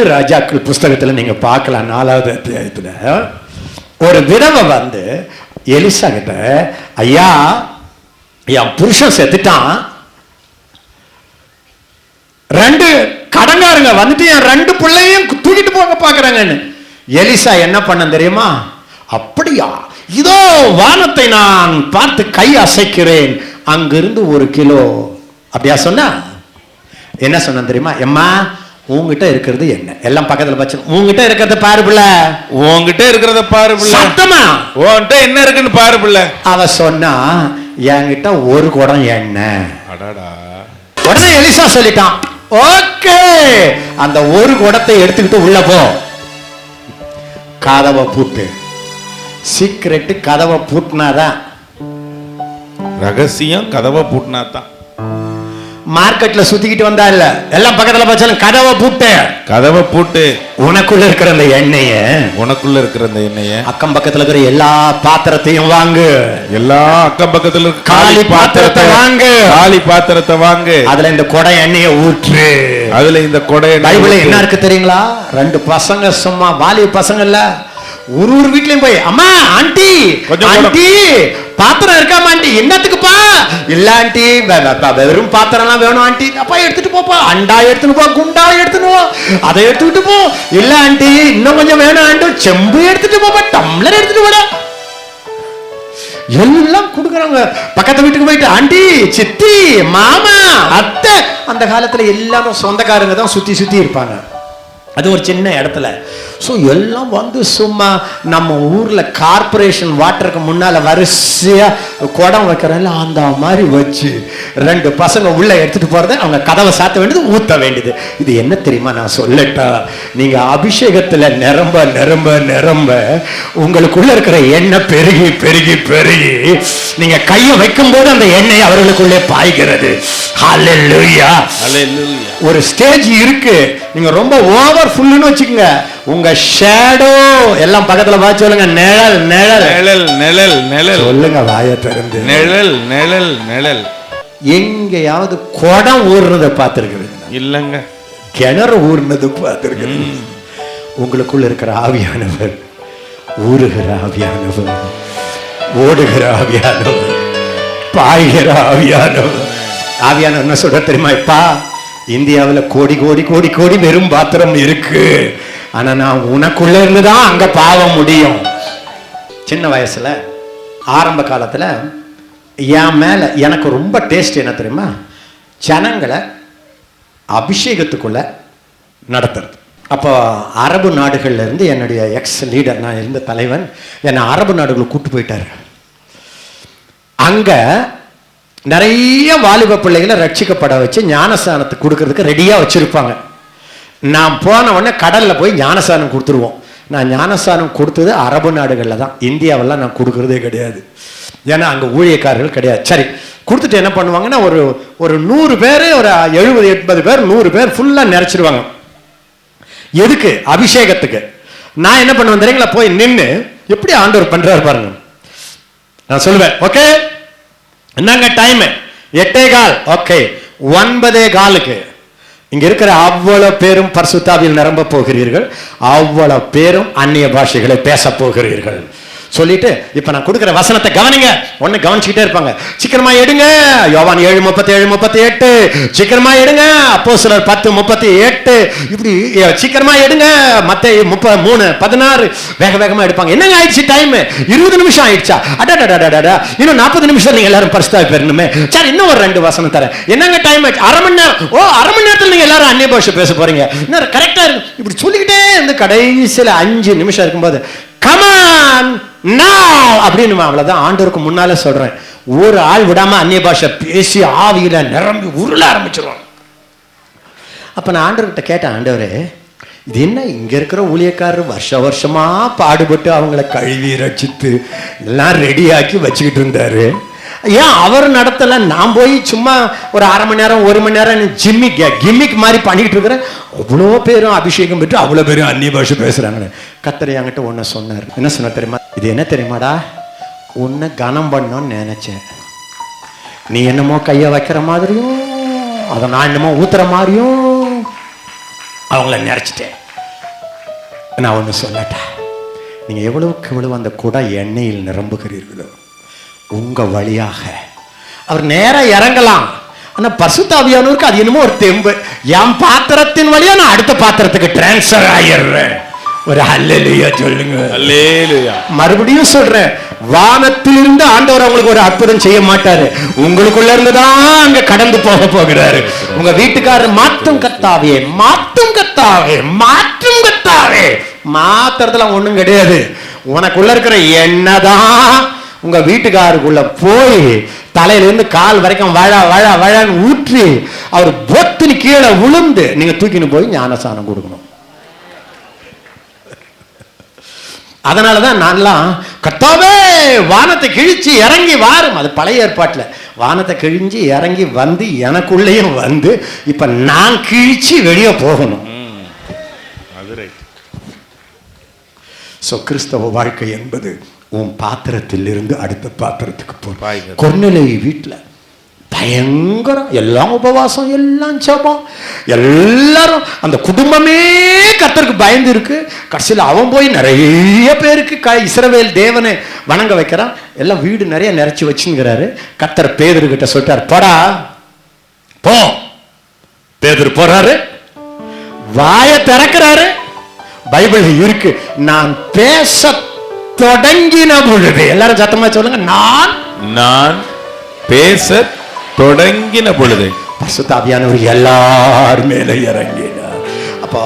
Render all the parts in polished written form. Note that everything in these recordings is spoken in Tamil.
2 ராஜாக்கள் புஸ்தகத்தில் நீங்க பார்க்கலாம். 4வது அத்தியாயத்தில் ஒரு விதவை வந்து எலிசா கிட்ட, ஐயா என் புருஷன் செத்துட்டான், 2 கடங்காரங்க வந்துட்டு என் 2 பிள்ளையும் தூக்கிட்டு போக பாக்குறாங்கன்னு. எலிசா என்ன பண்ண தெரியுமா? அப்படியா, இதோ வானத்தை நான் பார்த்து கை அசைக்கிறேன், அங்கிருந்து 1 கிலோ. அப்படியா சொன்னா? என்ன சொன்ன தெரியுமா? எம்மா உங்ககிட்ட இருக்கிறது என்ன? எல்லாம் பக்கத்துல பச்சை, உங்ககிட்ட இருக்கிறத பாரு பிள்ளை, உங்ககிட்ட இருக்கிறத பாரு பிள்ளை, சத்தமா உன்கிட்ட என்ன இருக்குன்னு பாரு பிள்ளை. அவ சொன்னா என்கிட்ட 1 குடம் எண்ணெய். அடாடா. உடனே எலிசா சொல்லிட்டான், ஓகே அந்த 1 குடத்தை எடுத்துக்கிட்டு உள்ள போ, கதவை பூட்டு. சீக்கிரட்டு கதவை பூட்டினாதான். ரகசியம் கதவை பூட்டினாதான். மார்க்கெட்ல சுத்திக்கிட்டு வந்தா இல்ல, எல்லாம் பக்கத்துல பச்சாலும் கதவை பூட்டு, கதவை பூட்டு. உனக்குள்ள இருக்கிற அந்த எண்ணெய, உனக்குள்ள இருக்கிற அந்த எண்ணெய அக்கம் பக்கத்துல இருக்கிற எல்லா பாத்திரத்தையும் வாங்கு, எல்லா அக்கம் பக்கத்துல இருக்கிற காலி பாத்திரத்தை வாங்கு, காலி பாத்திரத்தை வாங்கு, அதுல இந்த கொடை எண்ணெய ஊற்று. அதுல இந்த கொடை பைபிள்ல என்ன இருக்கு தெரியுங்களா? 2 பசங்க, சும்மா வாலிப பசங்க இல்ல, ஒரு வீட்லயும் போய், அம்மா ஆண்டி ஆண்டி பாத்திரம் இருக்காமா ஆண்டி? என்னத்துக்குப்பா? இல்ல ஆண்டி வெறும் பாத்திரம் எல்லாம் வேணும் ஆண்டி. அப்பா எடுத்துட்டு போப்பா, அண்டா எடுத்துட்டு போ, குண்டா எடுத்துட்டு போ, அதை எடுத்துக்கிட்டு போ. இல்ல ஆண்டி இன்னும் கொஞ்சம் வேணும் ஆண்டி, செம்பு எடுத்துட்டு போப்பா, டம்ளர் எடுத்துட்டு போட. எல்லாம் கொடுக்குறாங்க. பக்கத்து வீட்டுக்கு போயிட்டு, ஆண்டி சித்தி மாமா அத்தை, அந்த காலத்துல எல்லாரும் சொந்தக்காரங்க தான் சுத்தி சுத்தி இருப்பாங்க. அது ஒரு சின்ன இடத்துல. ஸோ எல்லாம் வந்து சும்மா நம்ம ஊர்ல கார்பரேஷன் வாட்டருக்கு முன்னால வரிசையா குடம் வைக்கிறோம்ல, அந்த மாதிரி வச்சு 2 பசங்க உள்ள எடுத்துட்டு போறத, அவங்க கதவை சாத்த வேண்டியது, ஊத்த வேண்டியது. இது என்ன தெரியுமா நான் சொல்லட்டா? நீங்க அபிஷேகத்துல நிரம்ப நிரம்ப நிரம்ப உங்களுக்குள்ள இருக்கிற எண்ணெய் பெருகி பெருகி பெருகி நீங்க கையை வைக்கும் போது அந்த எண்ணெய் அவர்களுக்குள்ளே பாய்கிறது. ஹல்லேலூயா. ஒரு ஸ்டேஜ் இருக்கு, நீங்க ரொம்ப ஓவர் ஃபுல்லுன்னு வச்சுக்கோங்க, உங்க ஷேடோ எல்லாம் பக்கத்துல பார்த்து சொல்லுங்க, நிழல் நிழல் நிழல் நிழல் நிழல் சொல்லுங்க, வாயை திறந்து நிழல் நிழல் நிழல். எங்கேயாவது குடம் ஊர்னதை பார்த்திருக்கிறது இல்லங்க, கிணறு ஊர்னது பார்த்திருக்கிறது. உங்களுக்குள்ள இருக்கிற ஆவியானவர் ஊறுகிற ஆவியானவர், ஓடுகிற ஆவியானவர், பாய்கிற ஆவியானவர். ஆவியானவர் என்ன சொல்ற தெரியுமா? இப்பா இந்தியாவில் கோடி கோடி கோடி கோடி வெறும் பாத்திரம் இருக்கு, ஆனா நான் உனக்குள்ள இருந்துதான் அங்க பாவம் முடியும். சின்ன வயசுல ஆரம்ப காலத்துல என் மேல எனக்கு ரொம்ப டேஸ்ட் என்ன தெரியுமா? ஜனங்களை அபிஷேகத்துக்குள்ள நடத்துறது. அப்போ அரபு நாடுகள்ல இருந்து என்னுடைய எக்ஸ் லீடர், நான் இருந்த தலைவன், என்னை அரபு நாடுகளுக்கு கூட்டு போயிட்டாரு. அங்க நிறைய வாலிப பிள்ளைகளை ரட்சிக்கப்பட வச்சு ஞானஸ்தானத்துக்கு கொடுக்கறதுக்கு ரெடியா வச்சிருப்பாங்க. நான் போன உடனே கடல்ல போய் ஞானஸ்தானம் கொடுத்துருவோம். நான் ஞானஸ்தானம் கொடுத்தது அரபு நாடுகள்ல தான், இந்தியாவெல்லாம் நான் கொடுக்கறதே கிடையாது, ஏன்னா அங்க ஊழியக்காரர்கள் கிடையாது. சரி, கொடுத்துட்டு என்ன பண்ணுவாங்கன்னா, ஒரு 100 பேர், ஒரு 70-80 பேர், 100 பேர் ஃபுல்லா நிறைச்சிருவாங்க. எதுக்கு? அபிஷேகத்துக்கு. நான் என்ன பண்ணுவேன் தெரியுங்களா? போய் நின்று எப்படி ஆண்டவர் பண்றாரு பாருங்க. நான் சொல்லுவேன், ஓகே என்னங்க டைம் 8:15, ஓகே 9:15 இங்க இருக்கிற அவ்வளவு பேரும் பரிசுத்தாவியில் நிரம்ப போகிறீர்கள், அவ்வளவு பேரும் அந்நிய பாஷைகளை பேச போகிறீர்கள் சொல்லிட்டு, இப்ப நான் கொடுக்கிற வசனத்தை கவனிங்க. ஒண்ணு கவனிச்சுக்கிட்டே இருப்பாங்க. சீக்கிரமா எடுங்க, யோவான் 7:37-38, சீக்கிரமா எடுங்க, அப்போஸ்தலர் 10:38, இப்படி சீக்கிரமா எடுங்க, மத்தேயு 33:16, வேக வேகமா எடுப்பாங்க. என்னங்க ஆயிடுச்சு டைம்? 20 நிமிஷம் ஆயிடுச்சா? அடடடடடா, இன்னும் 40 நிமிஷம் நீங்க எல்லாரும் பரிசுத்தாவி பெறணுமே. சரி, இன்னும் ஒரு 2 வசனம் தரேன். என்னங்க டைம் ஆயிடுச்சு? அரை மணி நேரம். ஓ, அரை மணி நேரத்தில் நீங்க எல்லாரும் அந்நிய பாஷை பேச போறீங்க. இன்னும் கரெக்டா இருக்கு. இப்படி சொல்லிக்கிட்டே இருந்து கடைசியில் 5 நிமிஷம் இருக்கும்போது, கமான் now அப்படின்னு அவ்வளவுதான். ஆண்டவருக்கு முன்னால சொல்றேன், ஒரு ஆள் விடாம அந்நிய பாஷை பேசி ஆவியில நிரம்பி உருள ஆரம்பிச்சிருவாங்க. அப்ப நான் ஆண்டவர்கிட்ட கேட்டேன், ஆண்டவரே இது என்ன, இங்க இருக்கிற ஊழியக்காரர் வருஷமா பாடுபட்டு அவங்கள கழுவி ரட்சித்து எல்லாம் ரெடியாக்கி வச்சுக்கிட்டு இருந்தாரு, ஏன் அவர் நடத்தல? நான் போய் சும்மா ஒரு அரை மணி நேரம் 1 மணி நேரம் கிம்மிக் மாதிரி பண்ணிக்கிட்டு இருக்கிறேன், அவ்வளோ பேரும் அபிஷேகம் பெற்று அவ்வளோ பேரும் அந்நிய பாஷை பேசுறாங்க. கர்த்தர் என்கிட்ட ஒன்று சொன்னார். என்ன சொன்னார் தெரியுமா? இது என்ன தெரியுமாடா, உன்னை கனம் பண்ணோன்னு நினைச்சேன், நீ என்னமோ கையை வைக்கிற மாதிரியும் அதை நான் என்னமோ ஊத்துற மாதிரியும் அவங்கள நினைச்சிட்டேன். நான் ஒன்று சொல்லட்டேன், நீங்கள் எவ்வளவுக்கு எவ்வளவு அந்த குடம் எண்ணெயில் நிரம்புகிறீர்களோ உங்க வழியாக அவர் நேரம் இறங்கலாம். ஆனா பரிசுத்த ஆவியானவருக்கு அது என்னமோ ஒரு தெம்பு, என் பாத்திரத்தின் வழியா நான் அடுத்த பாத்திரத்துக்கு டிரான்ஸ்ஃபர் ஆயிடுறேன். ஒரு அல்லேலூயா சொல்லுங்க. அல்லேலூயா. மறுபடியும் சொல்றேன், வானத்திலிருந்து ஆண்டவர் அவங்களுக்கு ஒரு அற்புதம் செய்ய மாட்டாரு, உங்களுக்குள்ள இருந்து தான் அங்க கடந்து போக போகிறாரு. உங்க வீட்டுக்காரர் மாற்றும் கத்தாவே, மாற்றும் கத்தாவே, மாற்றும் கத்தாவே. மாத்திரத்துல ஒண்ணும் கிடையாது. உனக்குள்ள இருக்கிற எண்ணெய்தான் உங்க வீட்டுக்காருக்குள்ள போய் தலையிலிருந்து கால் வரைக்கும் வழ வழ வழன்னு ஊற்றி அவர் பொத்துன்னு கீழே விழுந்து நீங்க தூக்கின்னு போய் ஞானசானம் கொடுக்கணும். அதனாலதான் நான்லாம் கர்த்தாவே வானத்தை கிழிச்சு இறங்கி வாரும், அது பழைய ஏற்பாட்டுல வானத்தை கிழிஞ்சு இறங்கி வந்து எனக்குள்ளேயும் வந்து இப்ப நான் கிழிச்சு வெளியே போகணும். சோ கிறிஸ்தவ வாழ்க்கை என்பது உன் பாத்திரத்தில் இருந்து அடுத்த பாத்திரத்துக்கு போற. கொர்நேலியு வீட்டுல பயங்கரம், எல்லாம் உபவாசம், எல்லாம் ஜெபம், எல்லாரும் அந்த குடும்பமே கர்த்தருக்கு பயந்து இருக்கு. கடைசியில் அவன் போய் நிறைய பேருக்கு இஸ்ரவேல் தேவனை வணங்க வைக்கிறான். எல்லாம் வீடு நிறைய நிறைச்சி வச்சுங்கிறாரு. கர்த்தர் பேதுரு கிட்ட சொல்லிட்டார், போடா போ. பேதுரு போறாரு, வாயை திறக்கிறாரு. பைபிள் இருக்கு, நான் பேச தொடங்கின பொழுது, எல்லாரும் சத்தமா சொல்லுங்க, நான் பேச தொடங்கின பொழுது பரிசுத்த ஆவியானவர் எல்லார் மேல இறங்கினார். அப்போ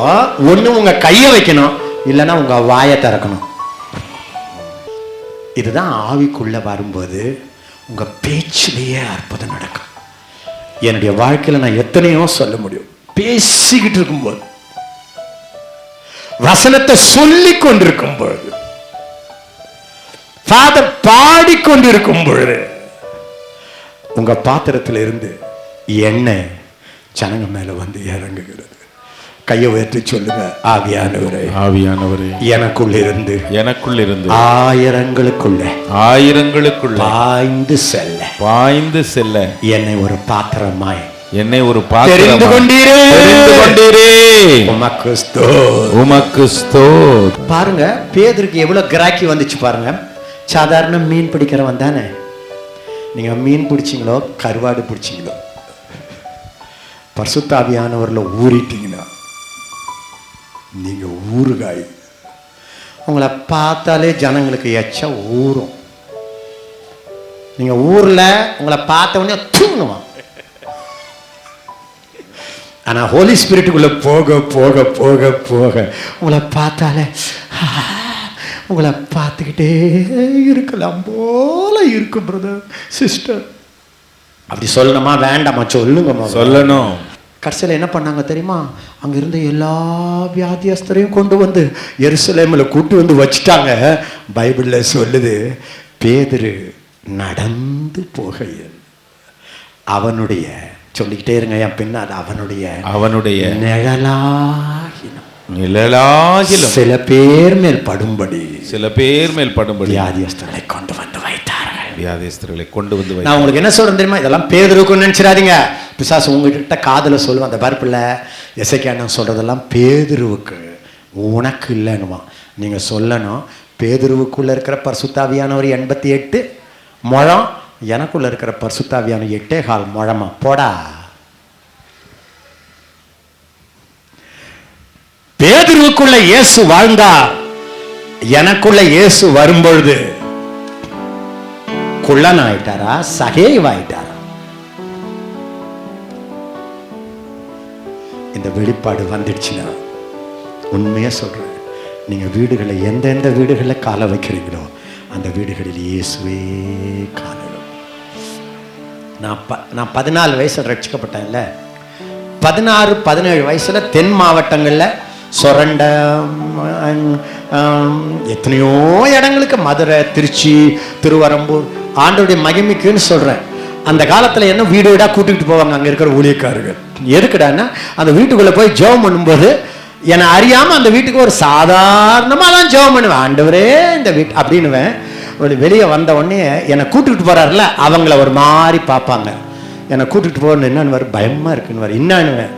ஒண்ணு உங்க கையை வைக்கணும், இல்லைன்னா உங்க வாயை திறக்கணும். இதுதான் ஆவிக்குள்ள வரும்போது உங்க பேச்சிலேயே அற்புதம் நடக்கும். என்னுடைய வாழ்க்கையில நான் எத்தனையோ சொல்ல முடியும். பேசிக்கிட்டு இருக்கும்போது, வசனத்தை சொல்லிக் கொண்டிருக்கும் பொழுது, ஃபாதர் பாடிக்கொண்டிருக்கும் பொழுது உங்க பாத்திரத்தில் இருந்து எண்ணெய் ஜனங்க மேல வந்து இறங்குகிறது. கையை உயர்த்தி சொல்லுங்க, ஆவியானவரே, ஆவியானவரே, எனக்குள்ள இருந்து ஆயிரங்களுக்குள்ள பாய்ந்து செல்ல என்னை ஒரு பாத்திரமாய் தெரிந்து கொண்டீரே. உமக்கு ஸ்தோத்திரம். பாருங்க பேதுருக்கு எவ்வளவு கிராக்கி வந்துச்சு பாருங்க. சாதாரண மீன் பிடிக்கிறவன் தானே. நீங்க மீன் பிடிச்சிங்களோ கருவாடு பிடிச்சிங்களோ, பரிசுத்த ஆவியானவர்ல ஊறிட்டீங்கன்னா நீங்க ஊறுகாய். உங்களை பார்த்தாலே ஜனங்களுக்கு எச்சா ஊறும். நீங்க ஊர்ல உங்களை பார்த்த உடனே தூங்குவான். ஆனா ஹோலி ஸ்பிரிட்டுக்குள்ள போக போக போக போக உங்களை பார்த்தாலே உங்களை பார்த்துக்கிட்டே இருக்கலாம் போல இருக்கு. பிரதர் சிஸ்டர் அப்படி சொல்லணுமா வேண்டாமா? சொல்லுங்கம்மா. சொல்லணும். கடைசியில் என்ன பண்ணாங்க தெரியுமா? அங்க இருந்த எல்லா வியாதியஸ்தரையும் கொண்டு வந்து எருசலேமில் கூட்டு வந்து வச்சுட்டாங்க. பைபிள்ல சொல்லுது, பேதுரு நடந்து போகையில் அவனுடைய, சொல்லிக்கிட்டே இருங்க என் பின்னால், அவனுடைய நிழலாகிலும் சில பேர் மேல் படும்படி வியாதியஸ்தர்களை கொண்டு வந்து வைத்தார்கள். நான் உங்களுக்கு என்ன சொல்றேன் தெரியுமா? இதெல்லாம் பேதுருக்குன்னு நினைச்சிடாதீங்க. பிசாசு உங்ககிட்ட காதுல சொல்லுவான், அந்த பருப்புல எசேக்கியா சொல்றதெல்லாம் பேதுருவுக்கு, உனக்கு இல்லைன்னுவான். நீங்க சொல்லணும், பேதுருவுக்குள்ள இருக்கிற பரிசுத்தாவியானவர் 88 முழம், எனக்குள்ள இருக்கிற பரிசுத்தாவியான 8.25 முழமா. போடா. பேதுருவுக்குள்ள இயேசு வாழ்ந்தார், எனக்குள்ள இயேசு வரும்பொழுது குள்ளன் ஆயிட்டாரா, சகேவாயிட்டாரா? இந்த வெளிப்பாடு வந்துடுச்சுன்னா உண்மையா சொல்றேன், நீங்க வீடுகளை எந்தெந்த வீடுகளில் கால வைக்கிறீங்களோ அந்த வீடுகளில் இயேசுவே காலம். நான் 14 வயசுல ரட்சிக்கப்பட்டேன்ல. 16-17 வயசுல தென் மாவட்டங்கள்ல சொரண்ட எத்தனையோ இடங்களுக்கு, மதுரை, திருச்சி, திருவரம்பூர், ஆண்டோடைய மகிமைக்குன்னு சொல்றேன். அந்த காலத்துல என்ன வீடு வீடா கூட்டிகிட்டு போவாங்க அங்க இருக்கிற ஊழியக்காரர்கள். எதுக்குடான்னா அந்த வீட்டுக்குள்ள போய் ஜெபம் பண்ணும்போது என்னை அறியாம அந்த வீட்டுக்கு ஒரு சாதாரணமா தான் ஜெபம் பண்ணுவேன். ஆண்டவரே இந்த வீட்டு அப்படின்னுவேன். வெளியே வந்த உடனே என்னை கூட்டிகிட்டு போறாருல, அவங்கள ஒரு மாதிரி பார்ப்பாங்க. என்னை கூட்டிகிட்டு போகணும், என்னன்னு பயமா இருக்குன்னு என்னன்னுவேன்.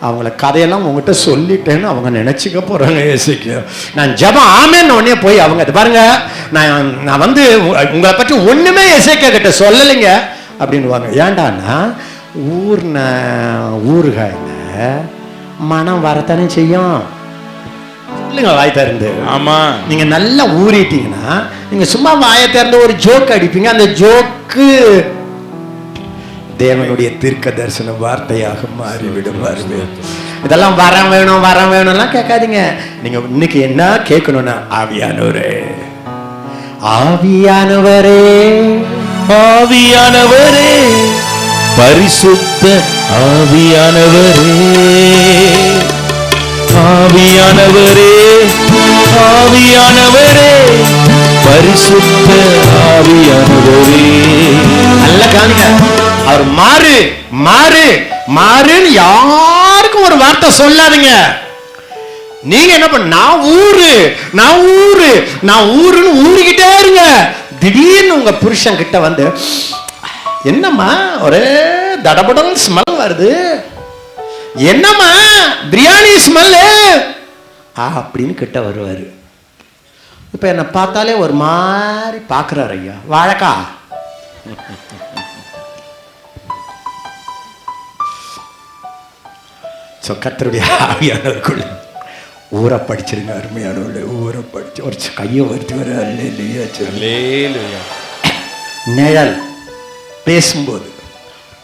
அவங்கள கதையெல்லாம் உங்ககிட்ட சொல்லிட்டேன்னு அவங்க நினைச்சுக்க போறாங்க. ஏசைக்கு நான் ஜெபம் ஆமேன்னு உடனே போய் அவங்க இது பாருங்க, நான் வந்து உங்களை பற்றி ஒண்ணுமே ஏசைக்கா கிட்ட சொல்லலைங்க அப்படின்னுவாங்க. ஏண்டான்னா ஊறுகாயில மனம் வரத்தானே செய்யும். இல்லைங்க வாய் திறந்து. ஆமா, நீங்க நல்லா ஊறிட்டீங்கன்னா நீங்க சும்மா வாயை திறந்து ஒரு ஜோக் அடிப்பீங்க. அந்த ஜோக்கு தேவனுடைய தீர்க்க தரிசன வார்த்தையாக மாறிவிடும். இதெல்லாம் வரம் வேணும்லாம் கேட்காதீங்க. நீங்க இன்னைக்கு என்ன கேட்கணும்னா ஆவியானவரே, ஆவியானவரே, ஆவியானவரே, பரிசுத்த ஆவியானவரே, ஆவியானவரே, ஆவியானவரே, பரிசுத்த ஆவியானவரே. நல்ல காணுங்க. அவர் மாறுன்னு யாருக்கும் ஒரு வார்த்தை சொல்லாதீங்க. நீங்க என்ன பண்ண, நான் ஊருன்னு ஊறிக்கிட்டே இருங்க. திடீர்னு உங்க புருஷன் கிட்ட வந்து, என்னம்மா ஒரே தடபடல் ஸ்மெல் வருது, என்னம்மா பிரியாணி ஸ்மெல் அப்படின்னு கிட்ட வருவாரு. இப்ப என்ன பார்த்தாலே ஒரு மாதிரி பாக்குறாரு. ஐயா வாழக்கா, கர்த்தருடைய ஆவியானவருக்குள்ள ஊற படிச்சிருங்க. அருமையானவர்களே, ஊற படிச்சு ஒரு கையை வருத்தி வர நிழல் பேசும்போது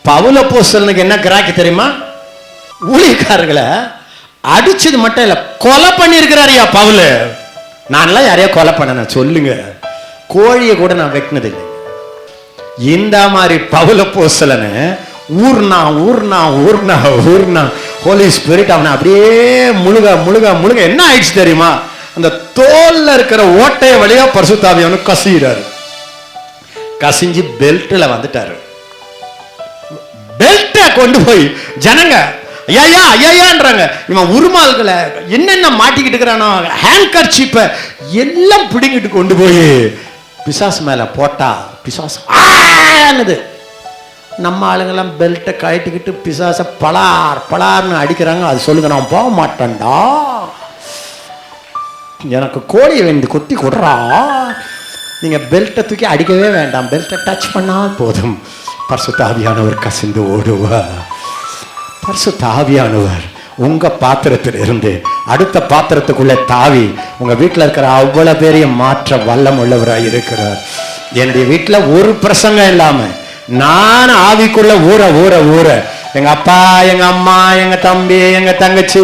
பவுல் அப்போஸ்தலனுக்கு என்ன கிராக்கி தெரியுமா? ஊழியக்காரர்களை அடிச்சது மட்டும் இல்ல, கொலை பண்ணியிருக்கிறாரு. பவுல் நான்லாம் யாரையா கொலை பண்ண சொல்லுங்க, கோழியை கூட நான் வெட்டினது இல்லை. இந்த மாதிரி பவுல் அப்போஸ்தலனை ஊர்னா ஹோலி ஸ்பிரிட் அவனை அப்படியே முழுக என்ன ஆயிடுச்சு தெரியுமா? அந்த தோல்ல இருக்கிற ஓட்டைய வழியா பரிசுத்த ஆவியானவர் கசிறாரு. கசிஞ்சு பெல்ட்ல வந்துட்டாரு. பெல்ட்டை கொண்டு போய் ஜனங்க ஐயான்றாங்க. இவன் உருமால்களை என்னென்ன மாட்டிக்கிட்டு இருக்கிறானோ, ஹேண்ட் கர்ச்சீப்பை எல்லாம் பிடிங்கிட்டு கொண்டு போய் பிசாசு மேல போட்டா பிசாசு ஆனது. நம்ம ஆளுங்கெல்லாம் பெல்ட்டை கழட்டிக்கிட்டு பிசாச பலார்னு அடிக்கிறாங்க. அது சொல்லுங்க, நான் போக மாட்டேன்டா, எனக்கு கோழியை வேண்டி கொத்தி கொடுறா. நீங்க பெல்ட்டை தூக்கி அடிக்கவே வேண்டாம், பெல்ட்டை டச் பண்ணால் போதும், பரிசுத்த ஆவியானவர் கசிந்து ஓடுவார். பரிசுத்த ஆவியானவர் உங்க பாத்திரத்தில் இருந்து அடுத்த பாத்திரத்துக்குள்ள தாவி உங்க வீட்டில் இருக்கிற அவ்வளவு பேரையும் மாற்ற வல்லம் உள்ளவராய் இருக்கிறார். என்னுடைய வீட்டில் ஒரு பிரசங்கம் இல்லாம நான் ஆவிக்குள்ள ஊற எங்க அப்பா, எங்க அம்மா, எங்க தம்பி, எங்க தங்கச்சி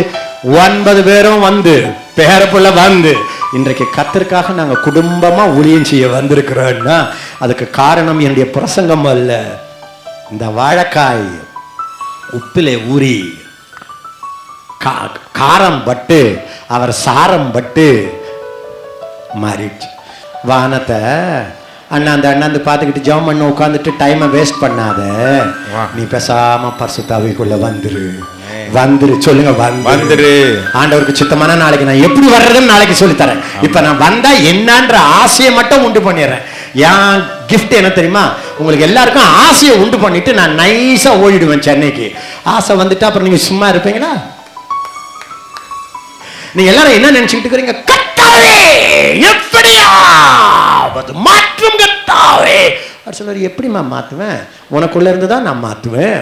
9 பேரும் வந்து பேரப்புள்ள வந்து இன்றைக்கு கர்த்தருக்காக நாங்க குடும்பமா ஊழியம் செய்ய வந்திருக்கிறோம்னா அதுக்கு காரணம் என்னுடைய பிரசங்கம் அல்ல. இந்த வாழைக்காய் உப்பிலே ஊறி காரம் பட்டு அவர் சாரம் பட்டு மாறிடுச்சு. வானத்தை அண்ணாந்து பார்த்துக்கிட்டு ஜெபம் பண்ண உட்காந்துட்டு டைமை வேஸ்ட் பண்ணாத. நீ பேசாம பரிசுத்த ஆவிக்குள்ள வந்துரு சொல்லுங்க, வந்துரு. ஆண்டவருக்கு சித்தமான நாளைக்கு நான் எப்படி வர்றதுன்னு நாளைக்கு சொல்லித்தரேன். இப்ப நான் வந்தா என்னன்ற ஆசையை மட்டும் உண்டு பண்ணிடுறேன். என் கிஃப்ட் என்ன தெரியுமா? உங்களுக்கு எல்லாருக்கும் ஆசையை உண்டு பண்ணிட்டு நான் நைஸா ஓடிடுவேன் சென்னைக்கு. ஆசை வந்துட்டு அப்புறம் நீங்க சும்மா இருப்பீங்களா? நீங்க எல்லாரும் என்ன நினைச்சுக்கிட்டு இருக்கிறீங்க? கர்த்தாவே எப்படியா மாற்றும் கர்த்தாவே அப்படி சொல்றாரு. எப்படிமா மாத்துவேன்? உனக்குள்ள இருந்து தான் நான் மாத்துவேன்.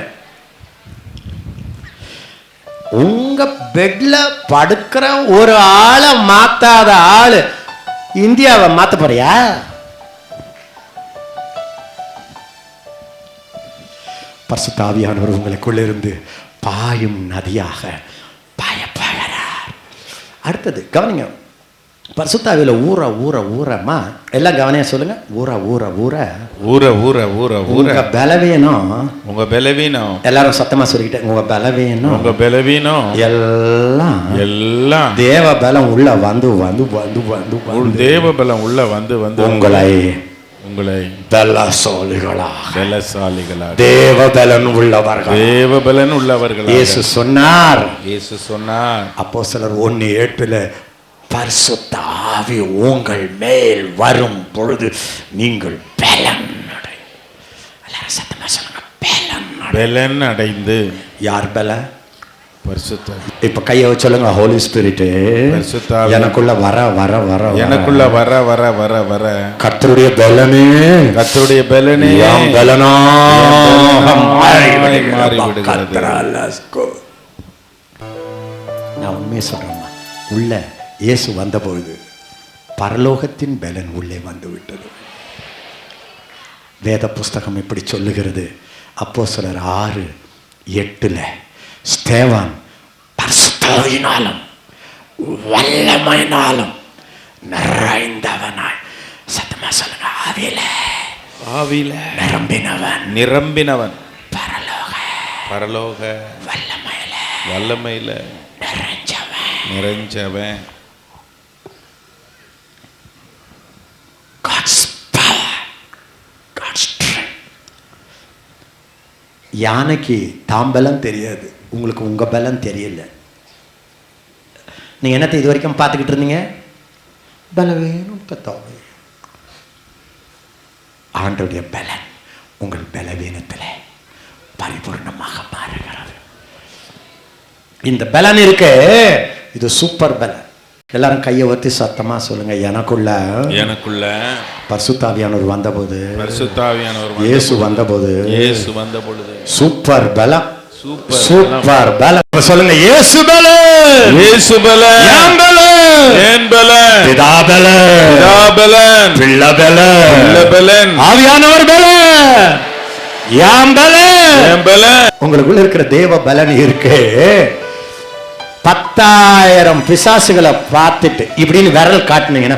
உங்க பெட்ல படுக்கிற ஒரு ஆளை மாத்தாத ஆளு இந்தியாவை மாத்த போறியா? பரிசுத்த ஆவியானவர் உங்களுக்குள்ள இருந்து பாயும் நதியாக பாயப்பாகிறார். அடுத்தது கவனிங்க, பரிசுத்த ஆவியில ஊறமா எல்லாம் கவனியா சொல்லுங்க. உங்க பலவீனம் எல்லாரும் சத்தமா சொல்லிக்கிட்டேன். உங்க பலவீனம் எல்லாம் தேவ பலம் உள்ள வந்து தேவ பலம் உள்ள வந்து உங்களை தேவபலன் உள்ளவர்கள் இயேசு சொன்னார். அப்போஸ்தலர் 1:8 பரிசுத்த ஆவி உங்கள் மேல் வரும் பொழுது நீங்கள் பலன் அடைந்து. யார் பலன்? பரிசுத்த இப்ப கையை வச்சு சொல்லுங்க, ஹோலி ஸ்பிரிட் பரிசுத்த ஆவி எனக்குள்ள வர வர வர எனக்குள்ள வர வர வர வர கர்த்தருடைய பலனே, கர்த்தருடைய பலனே என் பலனாக மாறி மாறி விடுகிறது. நான் உண்மையை சொல்றேன், உள்ள இயேசு வந்தபொழுது பரலோகத்தின் பலன் உள்ளே வந்து விட்டது. வேத புஸ்தகம் இப்படி சொல்லுகிறது. அப்போஸ்தலர் 6:8 ஸ்தேவான் பரிசுத்தாவியினாலும் வல்லமையினாலும் நிறைந்தவனாய், சத்தமா சொல்லுங்க, ஆவியில நிரம்பினவன் பரலோக பரலோக வல்லமையில நிறைஞ்சவன். யானைக்கு தாம் பலம் தெரியாது, உங்களுக்கு உங்க பலம் தெரியல. நீங்க என்னத்தை இது வரைக்கும் பார்த்துக்கிட்டு இருந்தீங்க? பலவீனம் கத்தாவே. ஆண்டவருடைய பலன் உங்கள் பலவீனத்தில் பரிபூர்ணமாக மாறுகிறது. இந்த பலன் இருக்கு, இது சூப்பர் பலன். எல்லாரும் கையை ஒத்தி சத்தமா சொல்லுங்க, எனக்குள்ள பரிசுத்தாவியானவர் வந்தபோது, இயேசு வந்தபோது சூப்பர் பலம், சூப்பர் பலம். சொல்லுங்க, இயேசு பலம், இயேசு பலம், என் பலம், என் பலம், பிதா பலம், பிதா பலம், பிள்ளை பலம், பிள்ளை பலம், ஆவியானவர் பலம், என் பலம், என் பலம். உங்களுக்குள்ள இருக்கிற தேவ பலன் இருக்கு. 10,000 பிசாசுகளை பார்த்துட்டு இப்படின்னு விரல் காட்டினீங்கன்னா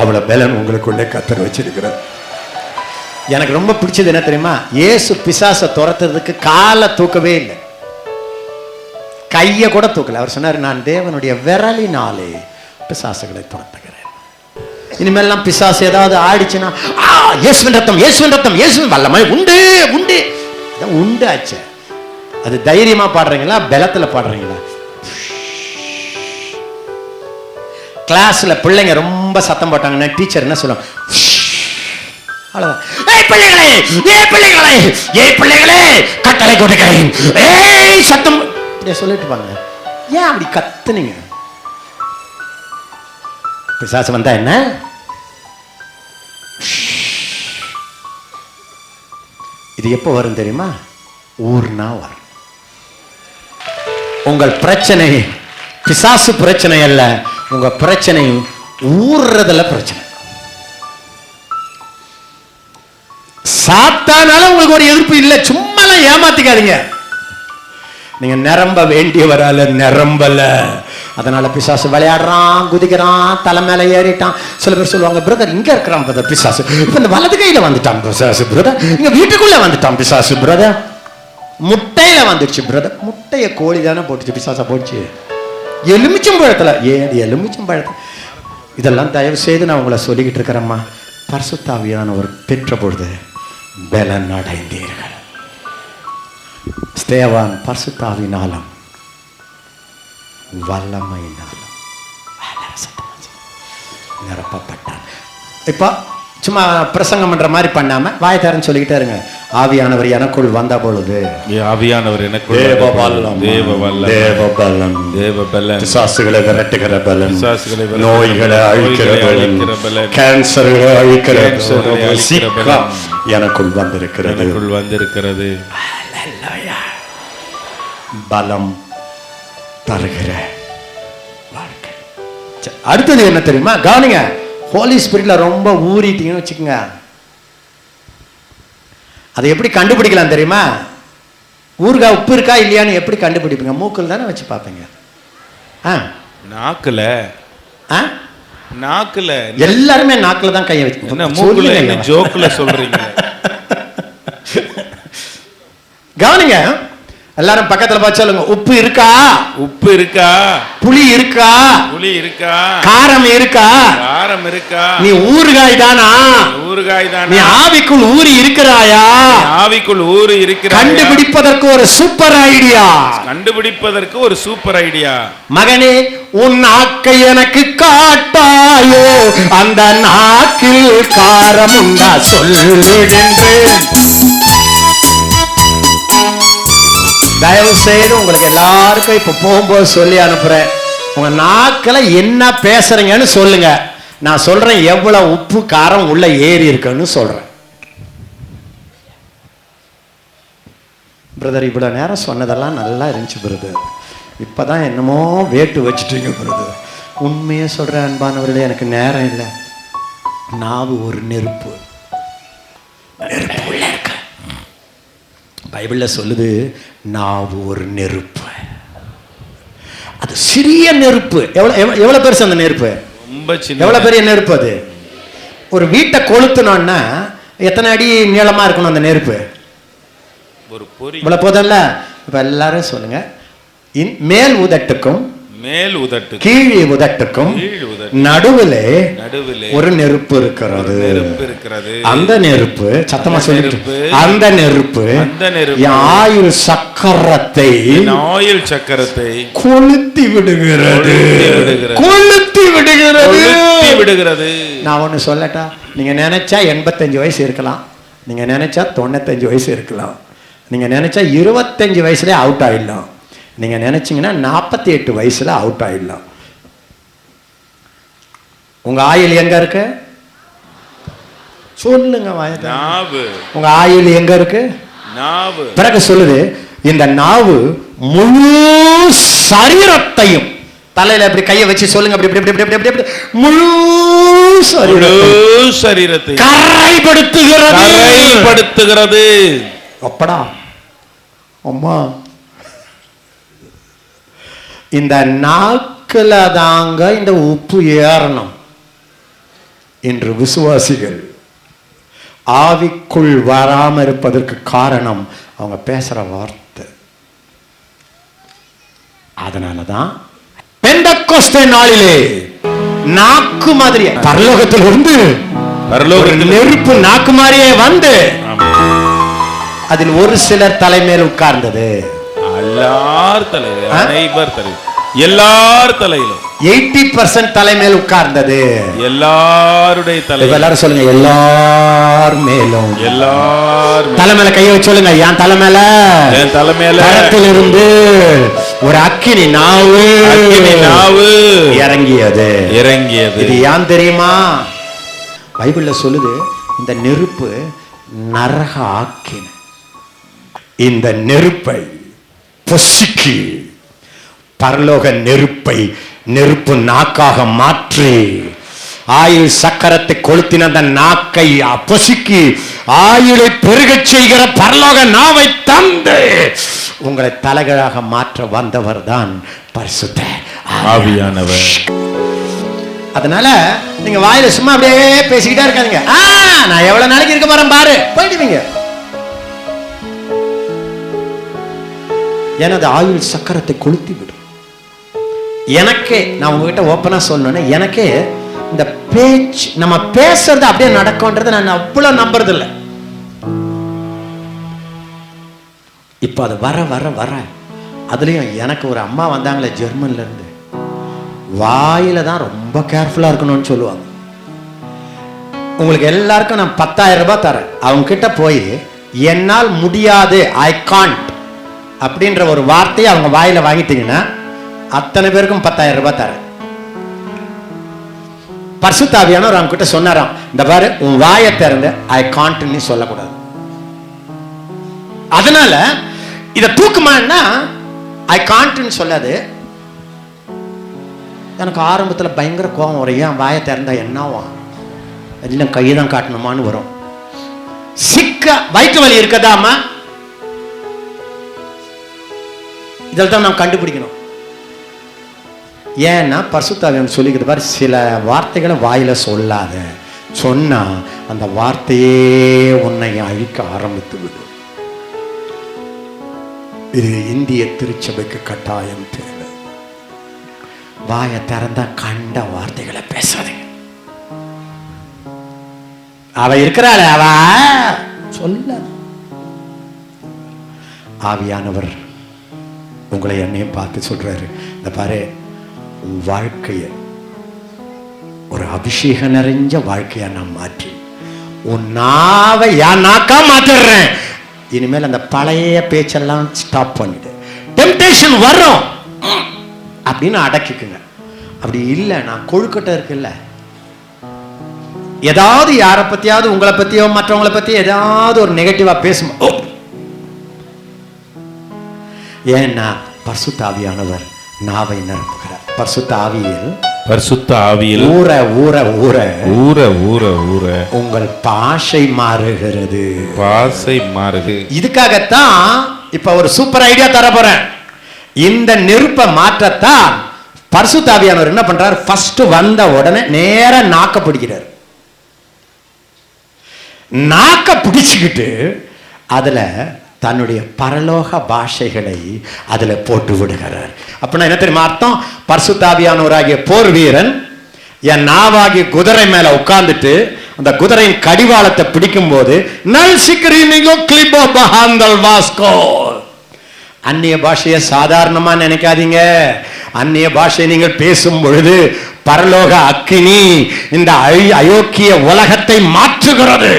அவ்வளவு பலன் உங்களுக்குள்ளே கர்த்தர் வச்சிருக்கிறார். எனக்கு ரொம்ப பிடிச்சது என்ன தெரியுமா? இயேசு பிசாசை துரத்துறதுக்கு காலை தூக்கவே இல்லை, கையை கூட தூக்கல. அவர் சொன்னார், நான் தேவனுடைய விரலினாலே பிசாசுகளை துரத்துகிறேன். இனிமேல்லாம் பிசாசு ஏதாவது ஆடிச்சுன்னா இயேசுவின் ரத்தம், இயேசுவின் ரத்தம், இயேசுவின் வல்லமை உண்டு உண்டு உண்டு ஆச்சு. அது தைரியமா பாடுறீங்களா, பலத்துல பாடுறீங்களா? கிளாஸ்ல பிள்ளைங்க ரொம்ப சத்தம் போட்டாங்கன்னா டீச்சர் என்ன சொல்லுவாங்க? அவ்வளவுதான். ஏய் பிள்ளைகளே, ஏய் பிள்ளைகளே, ஏய் பிள்ளைகளே, கட்டளை கொடுக்கிறேன், ஏய் சத்தம் இப்படியே சொல்லிட்டு பாங்க. ஏன் அப்படி கத்துனீங்க? பிசாசு வந்தா என்ன? இது எப்போ வரும் தெரியுமா? ஊர்னா வரும். உங்கள் பிரச்சனை பிசாசு பிரச்சனை அல்ல, உங்க பிரச்சனை ஊர்றதுல பிரச்சனை. சாத்தானால உங்களுக்கு ஒரு எதிர்ப்பு இல்லை, சும்மா ஏமாத்திக்காதீங்க. நீங்க நிரம்ப வேண்டியவரால நிரம்பல, அதனால பிசாசு விளையாடுறான், குதிக்கிறான், தலை மேல ஏறிட்டான். சில பேர் சொல்லுவாங்க, பிரதர் இங்க இருக்கிறான் பிரதர் பிசாசு, இப்ப இந்த வலது கையில வந்துட்டான் பிசாசு பிரதர், இங்க வீட்டுக்குள்ள வந்துட்டான் பிசாசு பிரதர், முட்டையில வந்துடுச்சு பிரதர். முட்டைய கோழி தானே போட்டுச்சு, பிசாசா போச்சு. எலுமிச்சம்பழத்துல எலுமிச்சம்பழத்துல. இதெல்லாம் தயவு செய்து நான் உங்களை சொல்லிக்கிட்டு இருக்கிறேம்மா. பரிசுத்தாவியானவர் பெற்ற பொழுது பலன் அடைந்தீர்கள். ஸ்தேவான் பரிசுத்தாவினாலும் வல்லமையினாலும் நிரப்பப்பட்டான். இப்போ சும்மா பிரசங்கம் பண்ற மாதிரி பண்ணாம வாயத்தாரன்னு சொல்லிக்கிட்டே இருங்க. ஆவியானவர் எனக்குள் வந்த பொழுது, ஆவியானவர் எனக்குள் தேவ வல்லம், தேவ வல்லம், தேவ பலம், தேவ பலம், பிசாசுகளை விரட்டுகிற பலம், பிசாசுகளை நோய்களை அழிக்கிற பலம், கேன்சர்களை அழிக்கிற பலம் எனக்குள் வந்திருக்கிறது, எனக்குள் வந்திருக்கிறது. பலம் தருகிற வாழ்க்கை. அடுத்தது என்ன தெரியுமா? கவனிங்க. ஹோலி ஸ்பிரிட்ல ரொம்ப ஊறிட்டீங்கன்னு வச்சுக்கோங்க, அதை எப்படி கண்டுபிடிக்கலாம் தெரியுமா? ஊறுகாய் உப்பு இருக்கா இல்லையான்னு எப்படி கண்டுபிடிப்பீங்க? மூக்கில் தானே வச்சு பார்ப்பீங்க. நாக்குல நாக்குல எல்லாருமே நாக்குல தான் கையை வச்சு. மூக்குல ஜோக்குல சொல்றீங்க. கவனிங்க, எல்லாரும் பக்கத்துல பார்த்து சொல்லுங்க, உப்பு இருக்கா? உப்பு இருக்கா? புளி இருக்கா? புளி இருக்கா? காரம் இருக்கா? காரம் இருக்கா? நீ ஊறுகாய் தானா? ஊறுகாய் தானா? நீ ஆவிக்குள் ஊறி இருக்கிறாயா? ஆவிக்குள் ஊறி இருக்கிறாயா? கண்டுபிடிப்பதற்கு ஒரு சூப்பர் ஐடியா. கண்டுபிடிப்பதற்கு ஒரு சூப்பர் ஐடியா. மகனே, உன் நாக்கை எனக்கு காட்டாயோ, அந்த நாக்கில் காரம் உண்டா சொல்லுகின்றேன். தயவு செய்து உங்களுக்கு எல்லாருக்கும் இப்ப போகும்போது சொல்லி அனுப்புறேன், உங்க நாக்கில் என்ன பேசுறீங்கன்னு சொல்லுங்க. நான் சொல்றேன் எவ்வளவு உப்பு காரம் உள்ள ஏறி இருக்குன்னு சொல்றேன். பிரதர் இவ்வளவு நேரம் சொன்னதெல்லாம் நல்லா இருந்துச்சு பிரதர், இப்பதான் என்னமோ வேட்டு வச்சுட்டீங்க பிரதர். உண்மையே சொல்றேன் அன்பானவர்களே, எனக்கு நேரம் இல்லை. நாவு ஒரு நெருப்பு, நெருப்பு உள்ள இருக்க. பைபிள்ல சொல்லுது நாவு ஒரு நெருப்பு. அது சிறிய நெருப்பு. எவ்வளவு பெருசு அந்த நெருப்பு? ரொம்ப சின்ன. எவ்வளவு பெரிய நெருப்பு அது? ஒரு வீட்டை கொளுத்தணும்னா எத்தனை அடி நீளமா இருக்கணும் அந்த நெருப்பு? ஒரு பொறி. இவ்வளவு போதல்ல. இப்ப எல்லாரும் சொல்லுங்க, மேல் உதட்டுக்கும் மேல் உதட்டு கீழ் உதட்டுக்கும் நடுவிலே ஒரு நெருப்பு இருக்கிறது. அந்த நெருப்பு சத்தமா சொல்லிட்டு, அந்த நெருப்பு ஆயுள் சக்கரத்தை கொளுத்தி விடுகிறது, கொளுத்தி விடுகிறது. நான் ஒண்ணு சொல்லட்டா, நீங்க நினைச்சா 85 வயசு இருக்கலாம், நீங்க நினைச்சா 95 வயசு இருக்கலாம், நீங்க நினைச்சா 25 வயசுல அவுட் ஆயிடலாம், நீங்க நினைச்சீங்கன்னா 48 வயசுல அவுட் ஆயிடலாம். உங்க ஆயுள் எங்க இருக்கு சொல்லுங்க. உங்க ஆயுள் எங்க இருக்கு? நாவு. பிறகு சொல்லுது, இந்த நாவு முழு சரீரத்தையும், தலையில அப்படி கையை வச்சு சொல்லுங்க, அப்படி அப்படி அப்படி அப்படி அப்படி முழு சரீரத்தை கரைப்படுத்துகிறது. அப்படா அம்மா, இந்த நாக்குல தாங்க இந்த உப்பு ஏறணும். இன்று விசுவாசிகள் ஆவிக்குள் வராம இருப்பதற்கு காரணம் அவங்க பேசுற வார்த்தை. அதனாலதான் பெந்தெக்கோஸ்தே நாளிலே நாக்கு மாதிரி பரலோகத்திலிருந்து நெருப்பு நாக்கு மாதிரியே வந்து அதில் ஒரு சிலர் தலைமையில் உட்கார்ந்தது. எல்லார் தலையிலும் 80% தலைமையில் உட்கார்ந்தது. எல்லாருடைய தலை. எல்லாரும் சொல்லுங்க, எல்லார் மேலும். எல்லார் தலைமையில கையை வச்சு சொல்லுங்க, என் தலைமையில, என் தலைமையில இருந்து ஒரு அக்கினி நாவு இறங்கியது. இது ஏன் தெரியுமா? பைபிள்ல சொல்லுது, இந்த நெருப்பு நரக ஆக்கின. இந்த நெருப்பை பொசுக்கி பரலோக நெருப்பை நெருப்பு நாக்காக மாற்றி ஆயுள் சக்கரத்தை கொளுத்தின அந்த நாக்கை பொசுக்கி ஆயுளை பெருகச் செய்கிற பரலோக நாவை தந்து உங்களை தலைகளாக மாற்ற வந்தவர் தான் பரிசுத்த ஆவியானவர். அதனால நீங்க வாயில சும்மா அப்படியே பேசிக்கிட்டே இருக்காதீங்க. நான் எவ்வளவு நாளைக்கு இருக்க போறேன் பாரு, போயிடுவீங்க. எனது ஆயுள் சக்கரத்தை கொளுத்தி விடும். எனக்கே, நான் உங்ககிட்ட ஓப்பனா சொல்லணும்னா, எனக்கே இந்த பேச்சு, நம்ம பேசுறது அப்படியே நடக்கும்ன்றது நான் அவ்வளவு நம்புறது இல்லை. இப்ப அது வர வர வர, அதுலயும் எனக்கு ஒரு அம்மா வந்தாங்களே ஜெர்மன்ல இருந்து, வாயில தான் ரொம்ப கேர்ஃபுல்லா இருக்கணும்னு சொல்லுவாங்க. உங்களுக்கு எல்லாருக்கும் நான் 10,000 ரூபாய் தரேன், அவங்க கிட்ட போய் என்னால் முடியாது, ஐ காண்ட் அப்படின்ற ஒரு வார்த்தையை அவங்க வாயில வாங்கிட்டீங்கன்னா அத்தனை பேருக்கும் 10,000 ரூபாய் தரேன். பரிசுத்த ஆவியானவர் அவங்க கிட்ட சொன்னாராம், இந்த பாரு, உன் வாயை திறந்து ஐ காண்ட்னு சொல்லக்கூடாது. அதனால இத தூக்குமான்னா ஐ காண்ட்னு சொல்லாது. எனக்கு ஆரம்பத்தில் பயங்கர கோபம் வரும், ஏன் வாயை திறந்தா என்னவா, எல்லாம் கையை தான் காட்டணுமான்னு வரும். சிக்க வயிற்று வலி இருக்கதாமா, இதில் தான் நாம் கண்டுபிடிக்கணும். ஏன்னா பரிசுத்த ஆவியானவர் சொல்லிக்கிறது பாரு, சில வார்த்தைகளை வாயில சொல்லாத, சொன்னா அந்த வார்த்தையே உன்னை அழிக்க ஆரம்பித்து விடும். இது இந்திய திருச்சபைக்கு கட்டாயம் தேவை. வாயை திறந்தா கண்ட வார்த்தைகளை பேசாதீங்க. அவ இருக்கிறாள், அவ சொல்ல. ஆவியானவர் உங்களை என்னையும் பார்த்து சொல்றாரு, இந்த பாரு, உன் வாழ்க்கைய ஒரு அபிஷேகம் நிறைஞ்ச வாழ்க்கையா நான் மாற்றி உன் நாவை என் நாக்கா மாத்திடுறேன். இனிமேல் அந்த பழைய பேச்செல்லாம் ஸ்டாப் பண்ணிடு. டெம்டேஷன் வரும் அப்படின்னு அடக்கிக்குங்க. அப்படி இல்லை, நான் கொழுக்கட்டை இருக்குல்ல, ஏதாவது யாரை பத்தியாவது உங்களை பத்தியோ மற்றவங்களை பத்தி ஏதாவது ஒரு நெகட்டிவா பேசும். ஏன்னா பரிசுத்த ஆவியானவர் நாவை நிரப்புகிறார். பரிசுத்த ஆவியில் ஊற ஊற ஊற ஊற ஊற ஊற உங்கள் பாஷை மாறுகிறது. இதுக்காகத்தான் இப்ப ஒரு சூப்பர் ஐடியா தர போறேன். இந்த நெருப்பை மாற்றத்தான் பரிசுத்த ஆவியானவர் என்ன பண்றார்? ஃபர்ஸ்ட் வந்த உடனே நேர நாக்க பிடிக்கிறார். நாக்க பிடிச்சுக்கிட்டு அதுல தன்னுடைய பரலோக பாஷைகளை அதுல போட்டு விடுகிறார். அப்படின்னா என்ன தெரியுமா அர்த்தம்? பரிசுத்த ஆவியானவராகிய போர் வீரன் என் நாவாகிய குதிரை மேல உட்கார்ந்துட்டு அந்த குதிரையின் கடிவாளத்தை பிடிக்கும் போது அந்நிய பாஷையை சாதாரணமா நினைக்காதீங்க. அந்நிய பாஷை நீங்கள் பேசும் பொழுது பரலோக அக்கினி இந்த அயோக்கிய உலகத்தை மாற்றுகிறது.